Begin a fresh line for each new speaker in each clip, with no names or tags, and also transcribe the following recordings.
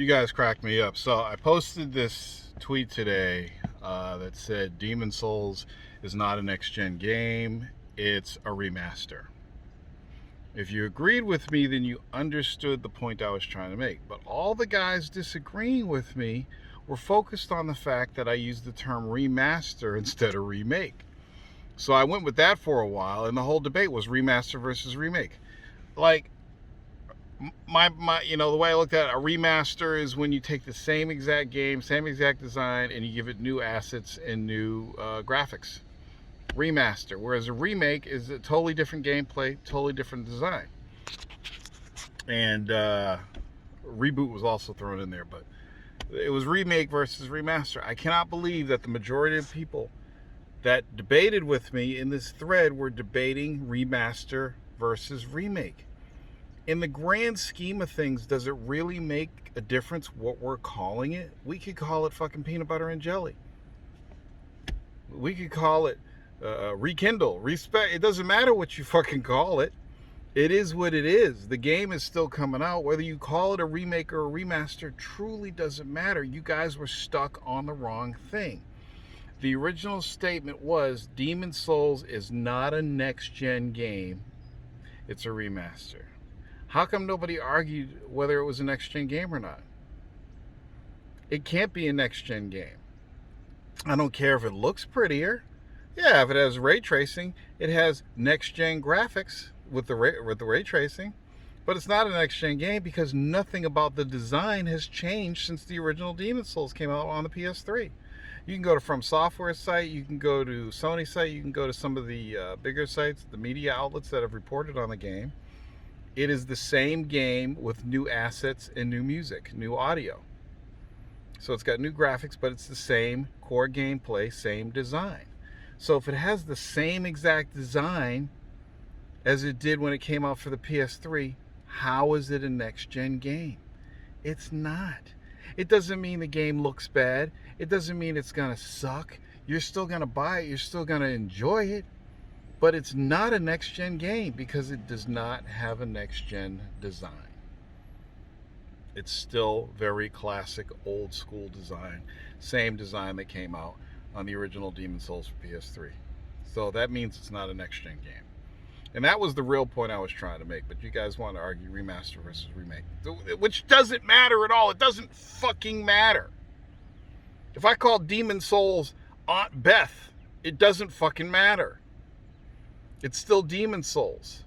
guys cracked me up. So I posted this tweet today that said Demon Souls is not a next-gen game, it's a remaster. If you agreed with me, then you understood the point I was trying to make. But all the guys disagreeing with me were focused on the fact that I used the term remaster instead of remake. So I went with that for a while, and the whole debate was remaster versus remake. Like, the way I looked at it, a remaster is when you take the same exact game, same exact design, and you give it new assets and new graphics. Remaster. Whereas a remake is a totally different gameplay, totally different design. And reboot was also thrown in there, but it was remake versus remaster. I cannot believe that the majority of people that debated with me in this thread were debating remaster versus remake. In the grand scheme of things, does it really make a difference what we're calling it? We could call it fucking peanut butter and jelly. We could call it rekindle, respect. It doesn't matter what you fucking call it. It is what it is. The game is still coming out. Whether you call it a remake or a remaster truly doesn't matter. You guys were stuck on the wrong thing. The original statement was Demon Souls is not a next-gen game. It's a remaster. How come nobody argued whether it was a next-gen game or not? It can't be a next-gen game. I don't care if it looks prettier. Yeah, if it has ray tracing, it has next-gen graphics with the ray tracing. But it's not a next-gen game because nothing about the design has changed since the original Demon Souls came out on the PS3. You can go to From Software site, you can go to Sony site, you can go to some of the bigger sites, the media outlets that have reported on the game. It is the same game with new assets and new music, new audio. So it's got new graphics, but it's the same core gameplay, same design. So if it has the same exact design as it did when it came out for the PS3, how is it a next-gen game? It's not. It doesn't mean the game looks bad. It doesn't mean it's going to suck. You're still going to buy it. You're still going to enjoy it. But it's not a next-gen game because it does not have a next-gen design. It's still very classic, old-school design. Same design that came out on the original Demon Souls for PS3. So that means it's not a next-gen game. And that was the real point I was trying to make. But you guys want to argue remaster versus remake. Which doesn't matter at all. It doesn't fucking matter. If I call Demon Souls Aunt Beth, it doesn't fucking matter. It's still Demon Souls.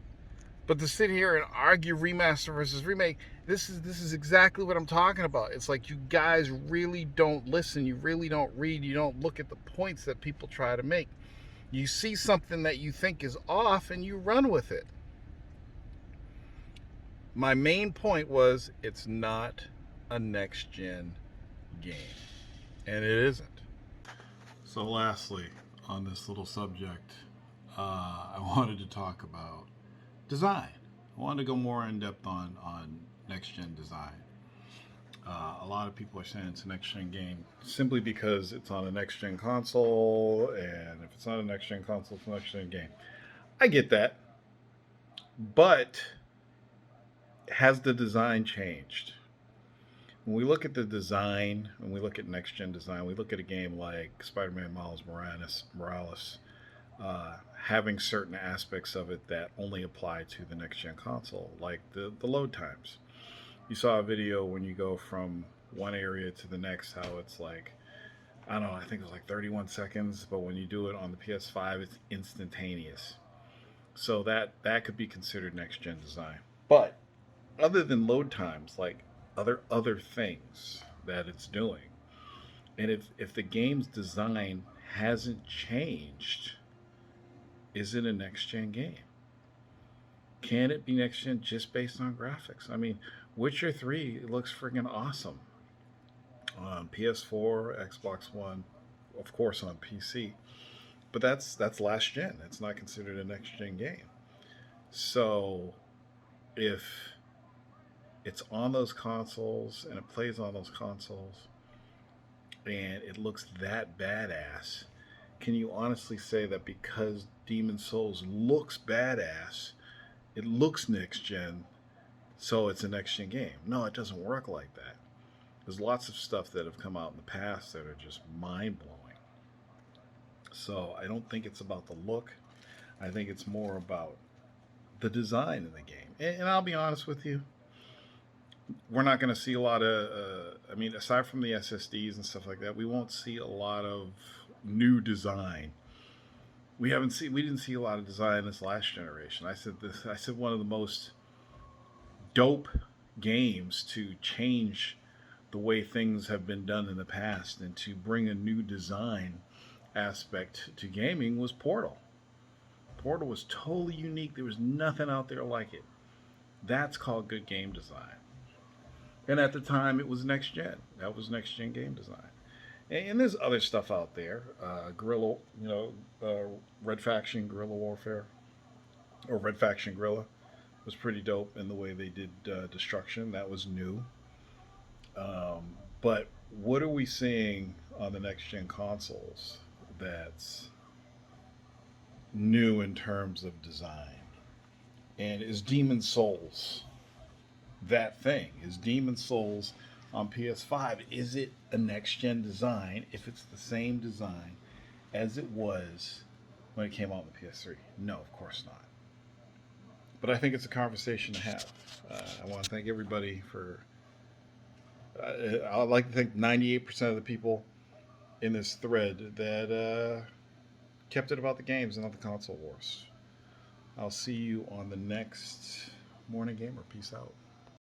But to sit here and argue remaster versus remake, this is exactly what I'm talking about. It's like you guys really don't listen. You really don't read. You don't look at the points that people try to make. You see something that you think is off and you run with it. My main point was it's not a next-gen game. And it isn't. So lastly, on this little subject, I wanted to talk about design. I wanted to go more in depth on next-gen design. A lot of people are saying it's a next-gen game simply because it's on a next-gen console, and if it's not a next-gen console, it's a next-gen game. I get that. But has the design changed? When we look at the design, when we look at next-gen design, we look at a game like Spider-Man Miles Morales having certain aspects of it that only apply to the next-gen console, like the load times. You saw a video when you go from one area to the next, how it's like, I don't know, I think it was like 31 seconds, but when you do it on the PS5, it's instantaneous. So that could be considered next-gen design. But other than load times, like other things that it's doing, and if the game's design hasn't changed, is it a next-gen game? Can it be next-gen just based on graphics? I mean, Witcher 3 looks friggin' awesome on PS4, Xbox One, of course on PC. But that's last gen. That's not considered a next-gen game. So if it's on those consoles and it plays on those consoles and it looks that badass, can you honestly say that because Demon Souls looks badass, it looks next gen, so it's a next gen game? No, it doesn't work like that. There's lots of stuff that have come out in the past that are just mind blowing. So I don't think it's about the look. I think it's more about the design in the game. And I'll be honest with you, we're not going to see a lot of. I mean, aside from the SSDs and stuff like that, we won't see a lot of new design. We didn't see a lot of design this last generation. I said one of the most dope games to change the way things have been done in the past and to bring a new design aspect to gaming was Portal. Portal was totally unique. There was nothing out there like it. That's called good game design. And at the time, it was next gen. That was next gen game design. And there's other stuff out there. Guerrilla, Red Faction Guerrilla Warfare, or Red Faction Guerrilla, was pretty dope in the way they did destruction. That was new. But what are we seeing on the next gen consoles that's new in terms of design? And is Demon Souls that thing? Is Demon Souls on PS5, is it a next gen design if it's the same design as it was when it came out on the PS3? No, of course not. But I think it's a conversation to have. I want to thank everybody for. I'd like to thank 98% of the people in this thread that kept it about the games and not the console wars. I'll see you on the next Morning Gamer. Peace out.